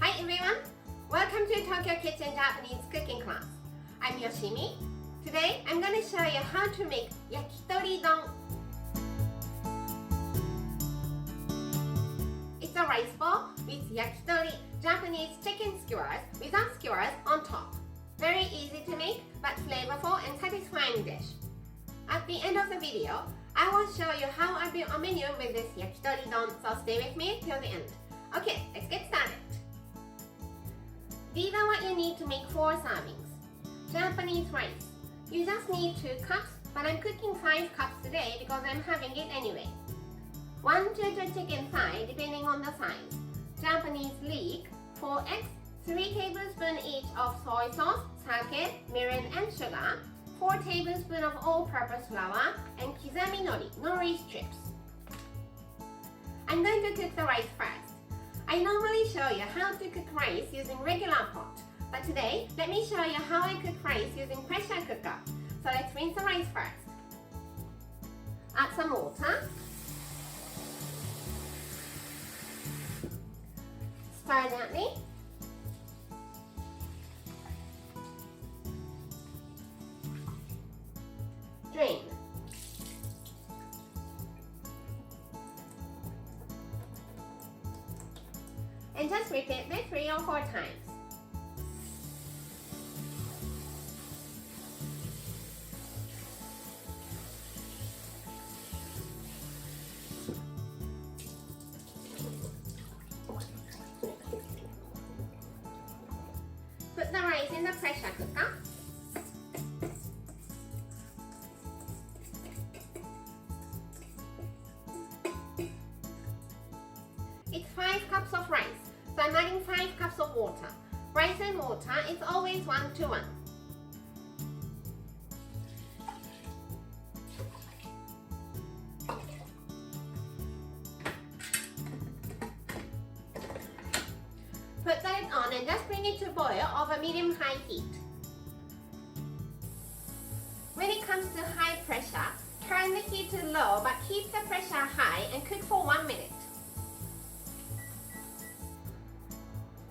Hi everyone! Welcome to Tokyo Kitchen Japanese cooking class. I'm Yoshimi. Today I'm going to show you how to make Yakitori Don. It's a rice bowl with yakitori, Japanese chicken skewers without skewers on top. Very easy to make but flavorful and satisfying dish. At the end of the video, I will show you how I built a menu with this Yakitori Don, so stay with me till the end. Okay, let's get started. These are what you need to make 4 servings. Japanese rice. You just need 2 cups, but I'm cooking 5 cups today because I'm having it anyway. 1 to 2 chicken thigh depending on the size. Japanese leek, 4 eggs, 3 tablespoons each of soy sauce, sake, mirin and sugar, 4 tablespoons of all-purpose flour, and kizami nori strips. I'm going to cook the rice first. I normally show you how to cook rice using regular pot, but today let me show you how I cook rice using pressure cooker. So let's rinse the rice first. Add some water. Stir gently. Drain. And just repeat this 3 or 4 times. Put the rice in the pressure cooker. It's 5 cups of rice, so I'm adding 5 cups of water. Rice and water is always 1 to 1. Put the lid on and just bring it to boil over medium-high heat. When it comes to high pressure, turn the heat to low but keep the pressure high and cook for 1 minute.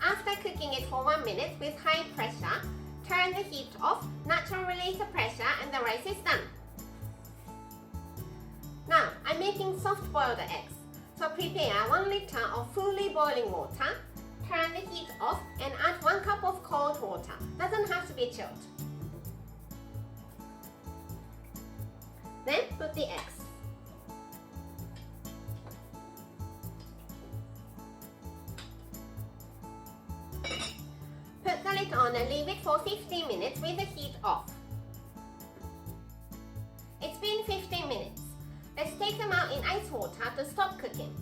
After cooking it for 1 minute with high pressure, turn the heat off, natural release the pressure, and the rice is done. Now, I'm making soft boiled eggs. So prepare 1 liter of fully boiling water, turn the heat off, and add 1 cup of cold water. Doesn't have to be chilled. Then put the eggs. Put the lid on and leave it for 15 minutes with the heat off. It's been 15 minutes. Let's take them out in ice water to stop cooking.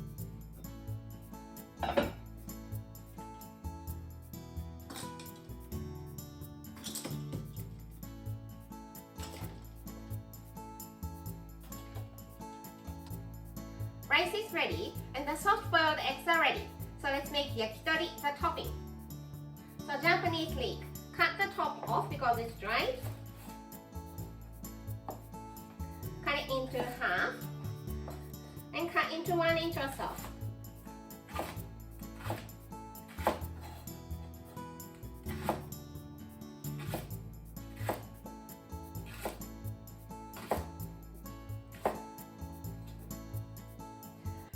Rice is ready and the soft boiled eggs are ready. So let's make yakitori, the topping. So Japanese leek, cut the top off because it's dry. Cut it into half and cut into 1 inch or so.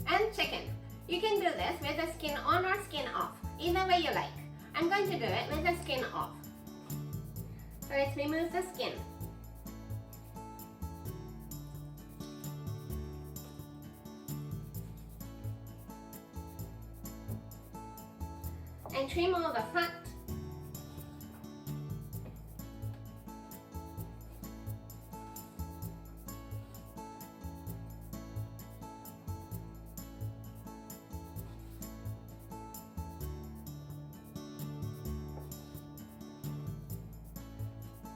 And chicken. You can do this with the skin on or skin off, either way you like. I'm going to do it with the skin off. So let's remove the skin. And trim all the fat.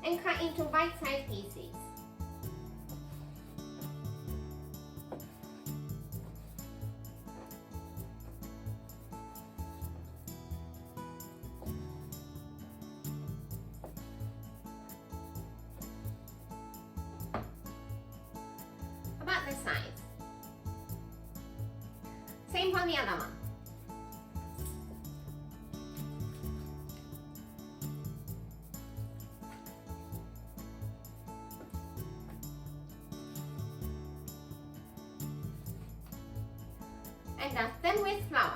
And cut into bite-sized pieces. About this size. Same for the other one. and dust them with flour.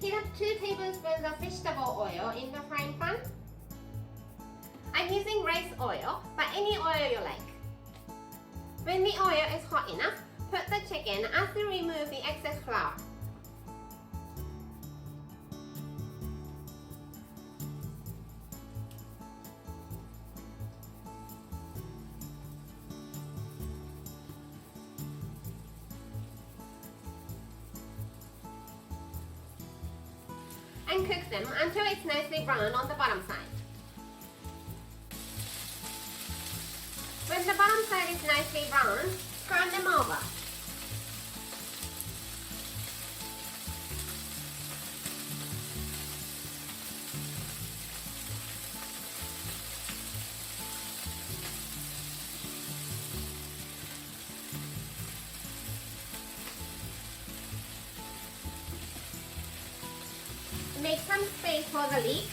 Heat up 2 tablespoons of vegetable oil in the frying pan. I'm using rice oil, but any oil you like. When the oil is hot enough, put the chicken as you remove the excess flour. And cook them until it's nicely brown on the bottom side. When the bottom side is nicely brown, turn them over. Make some space for the leek.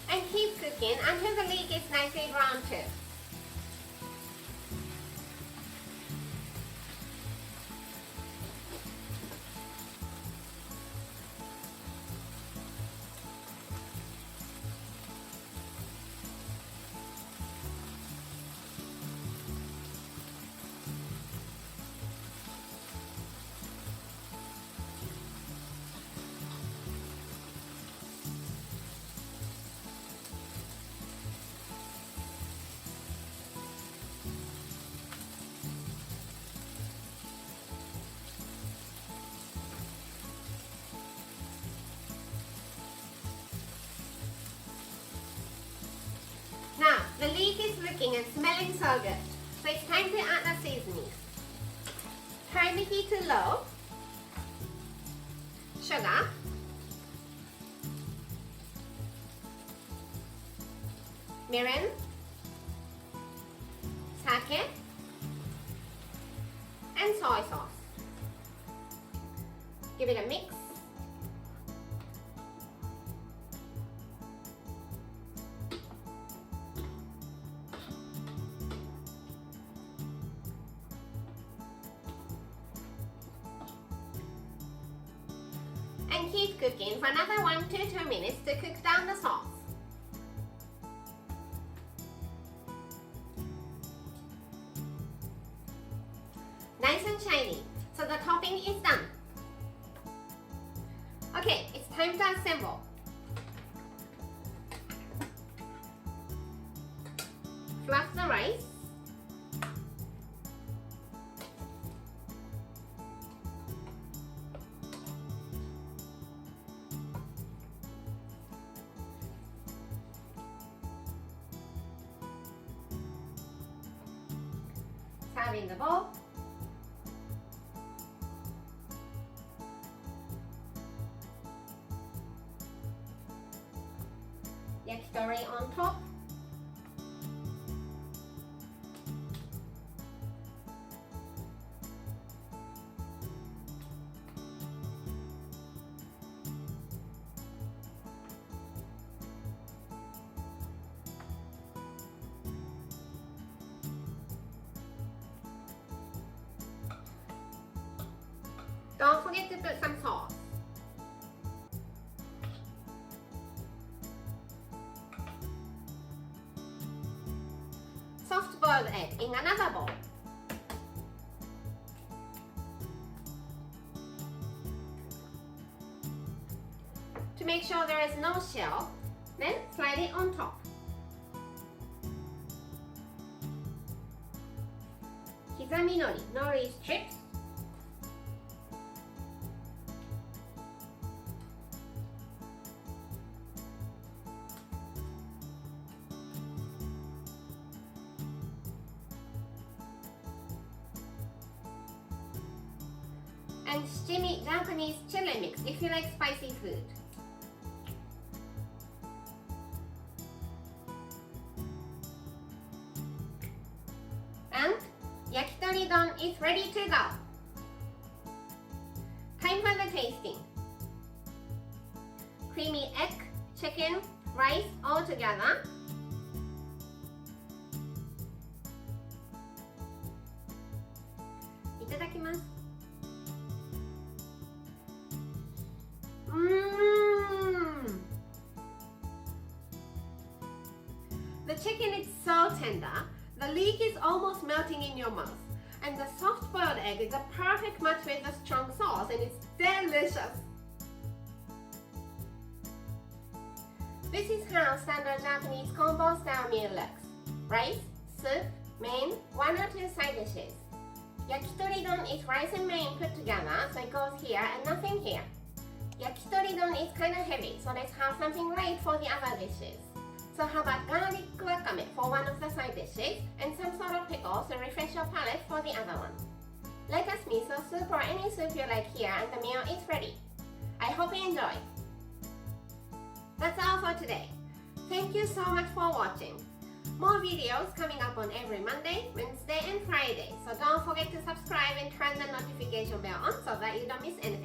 And keep cooking until the leek is nicely brown too. Now, the leek is looking and smelling so good, so it's time to add the seasonings. Turn the heat to low, sugar, mirin, sake, and soy sauce. Give it a mix. And keep cooking for another 1 to 2 minutes to cook down the sauce. Nice and shiny, so the topping is done. Okay, it's time to assemble. Fluff the rice. Serve in the bowl. Yakitori on top. Don't forget to put some sauce. Soft boiled egg in another bowl. To make sure there is no shell, then slide it on top. 刻み海苔 nori strips, and shimi Japanese chili mix if you like spicy food. And yakitori don is ready to go. Time for the tasting. Creamy egg, chicken, rice all together. Itadakimasu. The chicken is so tender, the leek is almost melting in your mouth, and the soft boiled egg is a perfect match with the strong sauce, and it's delicious. This is how standard Japanese combo style meal looks. Rice, soup, main, 1 or 2 side dishes. Yakitori don is rice and main put together, so it goes here and nothing here. Yakitori don is kind of heavy, so let's have something light for the other dishes. So how about garlic wakame for one of the side dishes and some sort of pickles to refresh your palate for the other one. Lettuce miso soup or any soup you like here, and the meal is ready. I hope you enjoy. That's all for today. Thank you so much for watching. More videos coming up on every Monday, Wednesday and Friday, so don't forget to subscribe and turn the notification bell on so that you don't miss anything.